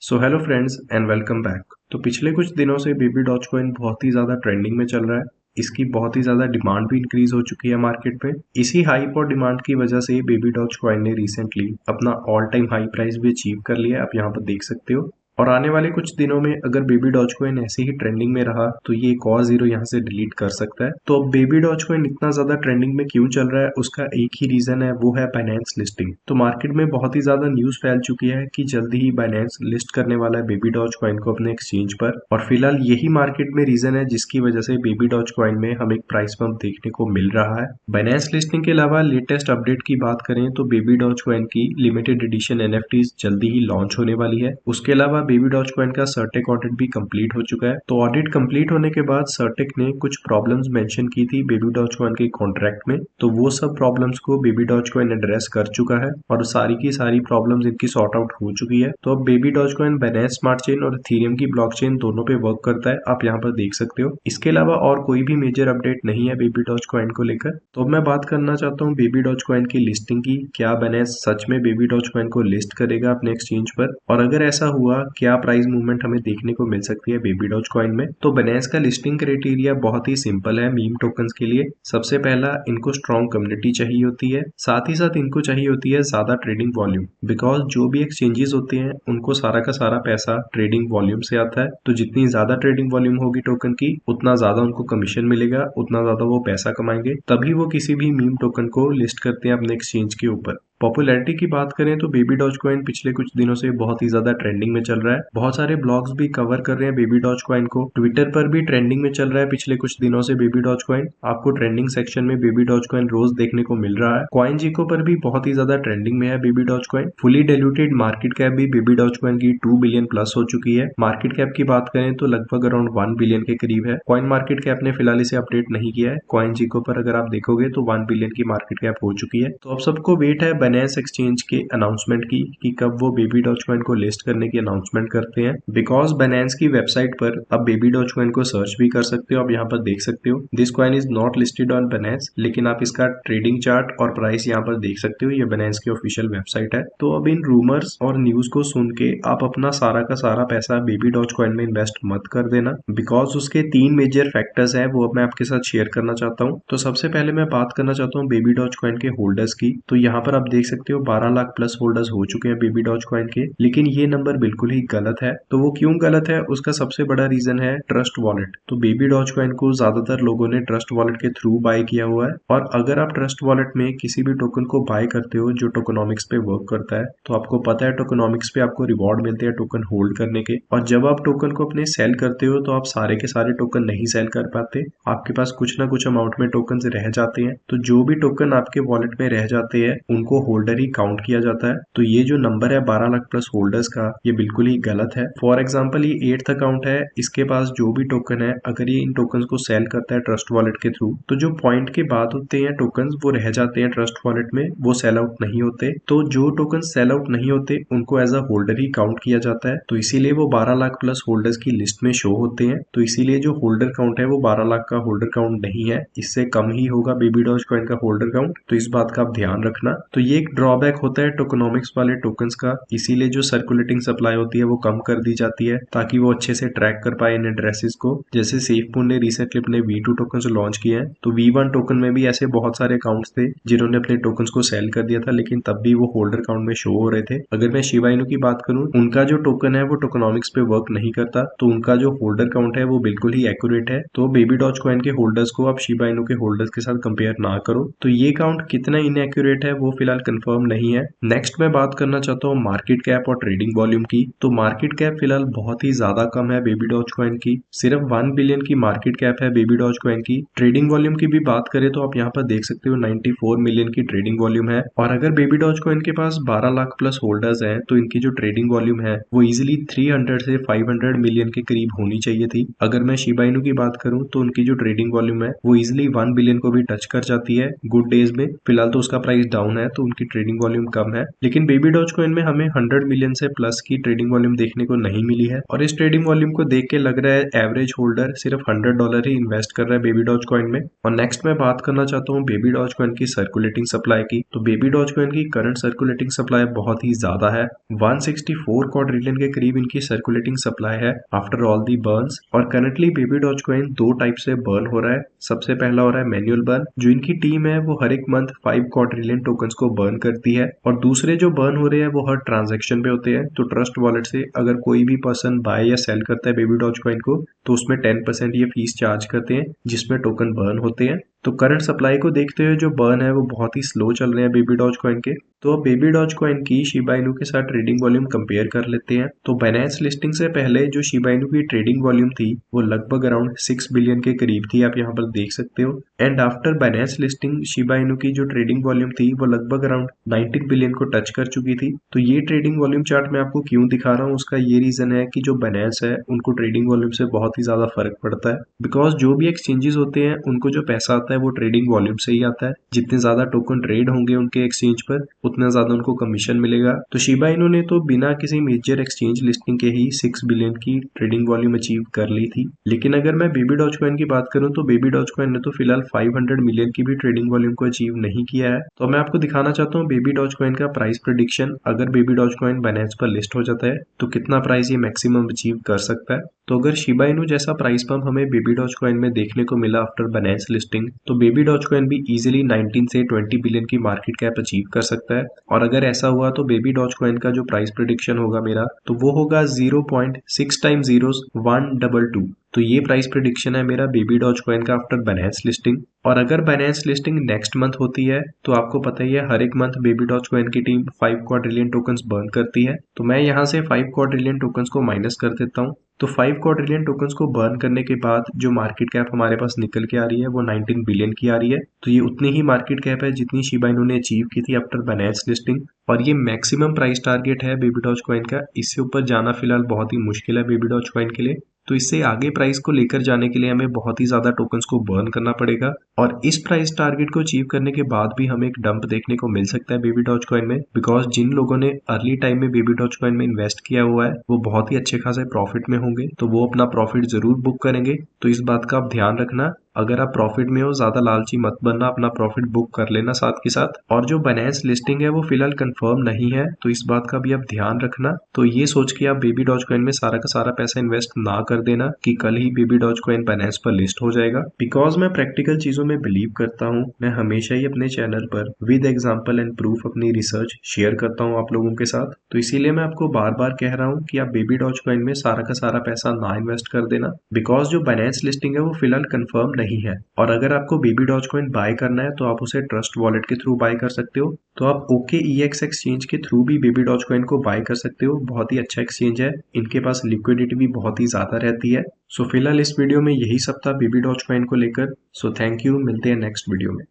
So hello friends and welcome back. तो पिछले कुछ दिनों से बेबी डॉज कॉइन बहुत ही ज़्यादा ट्रेंडिंग में चल रहा है। इसकी बहुत ही ज़्यादा डिमांड भी इंक्रीज हो चुकी है मार्केट में। इसी हाइप और डिमांड की वजह से बेबी डॉज कॉइन ने रिसेंटली अपना ऑल टाइम हाई प्राइस भी अचीव कर लिया है, आप यहाँ पर देख सकते हो। और आने वाले कुछ दिनों में अगर बेबी डॉज कॉइन ऐसे ही ट्रेंडिंग में रहा तो ये एक और जीरो यहाँ से डिलीट कर सकता है। तो अब बेबी डॉज कॉइन इतना ज्यादा ट्रेंडिंग में क्यों चल रहा है, उसका एक ही रीजन है, वो है बाइनेंस लिस्टिंग। तो मार्केट में बहुत ही ज्यादा न्यूज फैल चुकी है कि जल्दी ही बाइनेंस लिस्ट करने वाला है बेबी डॉज कॉइन को अपने एक्सचेंज पर। और फिलहाल यही मार्केट में रीजन है जिसकी वजह से बेबी डॉज कॉइन में हमें एक प्राइस पंप देखने को मिल रहा है। बाइनेंस लिस्टिंग के अलावा लेटेस्ट अपडेट की बात करें तो बेबी डॉज कॉइन की लिमिटेड एडिशन एनएफटीज जल्दी ही लॉन्च होने वाली है। उसके अलावा बेबी डॉज कॉइन का सर्टेक ऑडिट भी कंप्लीट हो चुका है। तो ऑडिट कंप्लीट होने के बाद सर्टेक ने कुछ प्रॉब्लम्स मेंशन की थी बेबी डॉज कॉइन के कॉन्ट्रैक्ट में, तो वो सब प्रॉब्लम्स को बेबी डॉज कॉइन एड्रेस कर चुका है और सारी की सारी प्रॉब्लम्स इनकी सॉर्ट आउट हो चुकी है। तो अब baby doge coin Binance smart chain और इथेरियम की ब्लॉकचेन दोनों पे वर्क करता है, आप यहाँ पर देख सकते हो। इसके अलावा और कोई भी मेजर अपडेट नहीं है बेबी डॉज कॉइन को लेकर। तो अब मैं बात करना चाहता हूँ बेबी डॉज कॉइन की लिस्टिंग की। क्या बाइनेंस सच में बेबी डॉज कॉइन को लिस्ट करेगा अपने एक्सचेंज पर, और अगर ऐसा हुआ क्या प्राइस मूवमेंट हमें देखने को मिल सकती है बेबी डॉज कॉइन में। तो बाइनेंस का लिस्टिंग क्राइटेरिया बहुत ही सिंपल है मीम टोकन्स के लिए। सबसे पहला, इनको स्ट्रॉन्ग कम्युनिटी चाहिए होती है, साथ ही साथ इनको चाहिए होती है ज्यादा ट्रेडिंग वॉल्यूम। बिकॉज जो भी एक्सचेंजेस होते हैं उनको सारा का सारा पैसा ट्रेडिंग वॉल्यूम से आता है। तो जितनी ज्यादा ट्रेडिंग वॉल्यूम होगी टोकन की, उतना ज्यादा उनको कमीशन मिलेगा, उतना ज्यादा वो पैसा कमाएंगे। तभी वो किसी भी मीम टोकन को लिस्ट करते हैं अपने एक्सचेंज के ऊपर। पॉपुलैरिटी की बात करें तो बेबी डॉज कॉइन पिछले कुछ दिनों से बहुत ही ज्यादा ट्रेंडिंग में चल रहा है। बहुत सारे ब्लॉग्स भी कवर कर रहे हैं बेबी डॉज कॉइन को। ट्विटर पर भी ट्रेंडिंग में चल रहा है पिछले कुछ दिनों से बेबी डॉज कॉइन। आपको ट्रेंडिंग सेक्शन में बेबी डॉज कॉइन रोज देखने को मिल रहा है। कॉइन जीको पर भी बहुत ही ज्यादा ट्रेंडिंग में है baby doge coin. Fully diluted market cap भी बेबी डॉज कॉइन की 2 बिलियन प्लस हो चुकी है। मार्केट कैप की बात करें तो लगभग अराउंड 1 बिलियन के करीब है। कॉइन मार्केट कैप ने फिलहाल इसे अपडेट नहीं किया है। कॉइन जीको पर अगर आप देखोगे तो 1 बिलियन की मार्केट कैप हो चुकी है। तो अब सबको वेट है बाइनेंस एक्सचेंज के अनाउंसमेंट की कि कब वो बेबी डॉज कॉइन को लिस्ट करने की अनाउंसमेंट करते हैं। बिकॉज बाइनेंस की वेबसाइट पर अब बेबी डॉज कॉइन को सर्च भी कर सकते हो, आप यहाँ पर देख सकते हो this coin is not listed on Binance, लेकिन आप इसका ट्रेडिंग चार्ट और प्राइस यहाँ पर देख सकते हो। ये बाइनेंस की ऑफिशियल वेबसाइट है। तो अब इन रूमर्स और न्यूज को सुन के आप अपना सारा का सारा पैसा बेबी डॉज कॉइन में इन्वेस्ट मत कर देना, बिकॉज उसके 3 मेजर फैक्टर्स हैं, वो अब मैं आपके साथ शेयर करना चाहता हूँ। तो सबसे पहले मैं बात करना चाहता हूँ बेबी डॉज कॉइन के होल्डर्स की। तो यहाँ पर आप देख सकते हो 12 लाख प्लस होल्डर्स हो चुके हैं बेबी डॉज कॉइन के, लेकिन ये नंबर बिल्कुल ही गलत है। तो वो क्यों गलत है, उसका सबसे बड़ा रीजन है ट्रस्ट वॉलेट। तो बेबी डॉज कॉइन को ज्यादातर लोगों ने ट्रस्ट वॉलेट के थ्रू बाय किया हुआ है। और अगर आप ट्रस्ट वॉलेट में किसी भी टोकन को बाय करते हो जो टोकनॉमिक्स पे वर्क करता है, तो आपको पता है टोकनॉमिक्स पे आपको रिवॉर्ड मिलते हैं टोकन होल्ड करने के। और जब आप टोकन को अपने सेल करते हो तो आप सारे के सारे टोकन नहीं सेल कर पाते, आपके पास कुछ ना कुछ अमाउंट में टोकन रह जाते हैं। तो जो भी टोकन आपके वॉलेट में रह जाते हैं उनको होल्डर ही काउंट किया जाता है। तो ये जो नंबर है 12 लाख प्लस होल्डर्स का, ये बिल्कुल ही गलत है। फॉर एग्जांपल ये 8th अकाउंट है, इसके पास जो भी टोकन है, अगर ये इन टोकन्स को सेल करता है ट्रस्ट वॉलेट के थ्रू, तो जो पॉइंट के बाद होते हैं टोकन्स वो रह जाते हैं ट्रस्ट वॉलेट में, वो सेल आउट नहीं होते। तो जो टोकन सेल आउट नहीं होते उनको एज अ होल्डर ही काउंट किया जाता है। तो इसीलिए वो 12 लाख प्लस होल्डर्स की लिस्ट में शो होते हैं। तो इसीलिए जो होल्डर काउंट है वो 12 लाख का होल्डर काउंट नहीं है, इससे कम ही होगा बेबी डॉज कॉइन का होल्डर काउंट। तो इस बात का आप ध्यान रखना। तो ये एक ड्रॉबैक होता है टोकनॉमिक्स वाले टोकन्स का, इसीलिए जो सर्कुलेटिंग सप्लाई होती है वो कम कर दी जाती है ताकि वो अच्छे से ट्रैक कर पाए इन एड्रेसेस को। जैसे सेफपूल ने रिसेंटली अपने V2 टोकन लॉन्च किए हैं, तो V1 टोकन में भी ऐसे बहुत सारे अकाउंट्स थे जिन्होंने अपने टोकन्स को सेल कर दिया था, लेकिन तब भी वो होल्डर काउंट में शो हो रहे थे। अगर मैं शिबा इनू की बात करूं, उनका जो टोकन है वो टोकनॉमिक्स पे वर्क नहीं करता, तो उनका जो होल्डर काउंट है वो बिल्कुल ही एक्यूरेट है। तो बेबी डॉज कॉइन के होल्डर्स को आप शिबा इनू के होल्डर्स के साथ कंपेयर ना करो। तो ये काउंट कितना इनएक्यूरेट है वो फिलहाल कंफर्म नहीं है। नेक्स्ट मैं बात करना चाहता हूँ मार्केट कैप और ट्रेडिंग वॉल्यूम की। तो मार्केट कैप फिलहाल बहुत ही ज्यादा कम है बेबी डॉज कॉइन की, सिर्फ 1 बिलियन की मार्केट कैप है बेबी डॉज कॉइन की। ट्रेडिंग वॉल्यूम की भी बात करें तो आप यहाँ पर देख सकते हो 94 मिलियन की ट्रेडिंग वॉल्यूम है। और अगर बेबी डॉज कॉइन के पास 12 लाख प्लस होल्डर्स हैं तो इनकी जो ट्रेडिंग वॉल्यूम है वो इजिली 300 से 500 मिलियन के करीब होनी चाहिए थी। अगर मैं शिबा इनू की बात करूं तो उनकी जो ट्रेडिंग वॉल्यूम है वो इजिली 1 बिलियन को भी टच कर जाती है गुड डेज में। फिलहाल तो उसका प्राइस डाउन है, तो उनकी ट्रेडिंग वॉल्यूम कम है, लेकिन बेबी डॉज कॉइन में हमें 100 मिलियन से प्लस की ट्रेडिंग वॉल्यूम देखने को नहीं मिली है। और इस ट्रेडिंग वॉल्यूम को देख के लग रहा है एवरेज होल्डर सिर्फ $100 ही इन्वेस्ट कर रहा है बेबी डॉज कॉइन में। और नेक्स्ट मैं बात करना चाहता हूँ बेबी डॉज कॉइन की सर्कुलेटिंग सप्लाई की। तो बेबी डॉज कॉइन की करंट सर्कुलेटिंग सप्लाई बहुत ही ज्यादा है, 164 क्वाड्रिलियन के करीब इनकी सर्कुलेटिंग सप्लाई है आफ्टर ऑल दी बर्न्स। और करंटली बेबी डॉज कॉइन दो टाइप से बर्न हो रहा है। सबसे पहला हो रहा है मैन्युअल बर्न, जो इनकी टीम है वो हर एक मंथ 5 क्वाड्रिलियन टोकन्स को बर्न करती है। और दूसरे जो बर्न हो रहे हैं वो हर ट्रांजेक्शन पे होते हैं। तो ट्रस्ट वॉलेट से अगर कोई भी पर्सन बाय या सेल करता है बेबी डॉज कॉइन को, तो उसमें 10% ये फीस चार्ज करते हैं जिसमें टोकन बर्न होते हैं। तो करंट सप्लाई को देखते हुए जो बर्न है वो बहुत ही स्लो चल रहे हैं बेबी डॉज कॉइन के। तो अब बेबी डॉज कॉइन की शिबा इनू के साथ ट्रेडिंग वॉल्यूम कंपेयर कर लेते हैं। तो बाइनेंस लिस्टिंग से पहले जो शिबा इनू की ट्रेडिंग वॉल्यूम थी वो लगभग अराउंड 6 बिलियन के करीब थी, आप यहाँ पर देख सकते हो। And after Binance listing Shiba Inu की जो ट्रेडिंग वॉल्यूम थी वो लगभग अराउंड 19 बिलियन को टच कर चुकी थी। तो ये ट्रेडिंग वॉल्यूम चार्ट मैं आपको क्यों दिखा रहा हूँ, उसका ये रीजन है कि जो बाइनेंस है उनको ट्रेडिंग वॉल्यूम से बहुत ही ज्यादा फर्क पड़ता है। बिकॉज जो भी एक्सचेंजेस होते हैं उनको जो पैसा आता है वो ट्रेडिंग वॉल्यूम से ही आता है। जितने ज्यादा टोकन ट्रेड होंगे उनके एक्सचेंज पर उतना ज्यादा उनको कमीशन मिलेगा। तो शिबा इनू ने तो बिना किसी मेजर एक्सचेंज लिस्टिंग के ही 6 बिलियन की ट्रेडिंग वॉल्यूम अचीव कर ली थी। लेकिन अगर मैं बेबी डॉज कॉइन की बात करूं तो बेबी डॉज कॉइन ने तो फिलहाल 500 मिलियन की भी ट्रेडिंग वॉल्यूम को अचीव नहीं किया है। तो मैं आपको दिखाना चाहता हूँ बेबी डॉज कॉइन का प्राइस प्रेडिक्शन। अगर बेबी डॉज कॉइन बाइनेंस पर लिस्ट हो जाता है तो कितना प्राइस ये मैक्सिमम अचीव कर सकता है। तो अगर शिबा इनू जैसा प्राइस पंप हमें बेबी डॉज कॉइन में देखने को मिला आफ्टर बाइनेंस लिस्टिंग, तो बेबी डॉज कॉइन भी इजीली 19 से 20 बिलियन की मार्केट कैप अचीव कर सकता है। और अगर ऐसा हुआ तो बेबी डॉज कॉइन का जो प्राइस प्रेडिक्शन होगा मेरा, तो वो होगा 0.6 टाइम जीरोस 122। तो ये प्राइस प्रेडिक्शन है मेरा बेबी डॉज कॉइन का आफ्टर बाइनेंस लिस्टिंग। और अगर बाइनेंस लिस्टिंग नेक्स्ट मंथ होती है तो आपको पता ही है हर एक मंथ बेबी डॉज कॉइन की टीम 5 क्वाड्रिलियन टोकन्स बर्न करती है। तो मैं यहाँ से 5 क्वाड्रिलियन टोकन्स को माइनस कर देता हूँ। तो 5 क्वाड्रिलियन टोकन्स को बर्न करने के बाद जो मार्केट कैप हमारे पास निकल के आ रही है वो 19 बिलियन की आ रही है। तो ये उतनी ही मार्केट कैप है जितनी शिबा इनू ने अचीव की थी आफ्टर बाइनेंस लिस्टिंग। और ये मैक्सिमम प्राइस टारगेट है बेबी डॉज कॉइन का। इससे ऊपर जाना फिलहाल बहुत ही मुश्किल है बेबी डॉज कॉइन के लिए। तो इससे आगे प्राइस को लेकर जाने के लिए हमें बहुत ही ज्यादा टोकन्स को बर्न करना पड़ेगा। और इस प्राइस टारगेट को अचीव करने के बाद भी हमें एक डंप देखने को मिल सकता है बेबी डॉज कॉइन में। बिकॉज जिन लोगों ने अर्ली टाइम में बेबी डॉज कॉइन में इन्वेस्ट किया हुआ है वो बहुत ही अच्छे खासे प्रॉफिट में होंगे, तो वो अपना प्रॉफिट जरूर बुक करेंगे। तो इस बात का आप ध्यान रखना, अगर आप प्रॉफिट में हो ज्यादा लालची मत बनना, अपना प्रॉफिट बुक कर लेना साथ के साथ। और जो बाइनेंस लिस्टिंग है वो फिलहाल कंफर्म नहीं है, तो इस बात का भी आप ध्यान रखना। तो ये सोच के आप बेबी डॉज कॉइन में सारा का सारा पैसा इन्वेस्ट ना कर देना कि कल ही बेबी डॉज कॉइन बाइनेंस पर लिस्ट हो जाएगा। बिकॉज मैं प्रैक्टिकल चीजों में बिलीव करता हूँ, मैं हमेशा ही अपने चैनल पर विद एग्जाम्पल एंड प्रूफ अपनी रिसर्च शेयर करता हूँ आप लोगों के साथ। तो इसीलिए मैं आपको बार बार कह रहा हूँ कि आप बेबी डॉज कॉइन में सारा का सारा पैसा ना इन्वेस्ट कर देना। बिकॉज जो बाइनेंस लिस्टिंग है वो फिलहाल कंफर्म नहीं है। और अगर आपको बेबी डॉज कॉइन बाय करना है तो आप उसे ट्रस्ट वॉलेट के थ्रू बाय कर सकते हो। तो आप OKEX एक्सचेंज के थ्रू भी बेबी डॉज कॉइन को बाय कर सकते हो। बहुत ही अच्छा एक्सचेंज है, इनके पास लिक्विडिटी भी बहुत ही ज्यादा रहती है। सो फिलहाल इस वीडियो में यही सब था बेबी डॉज कॉइन को लेकर। सो थैंक यू, मिलते हैं नेक्स्ट वीडियो में।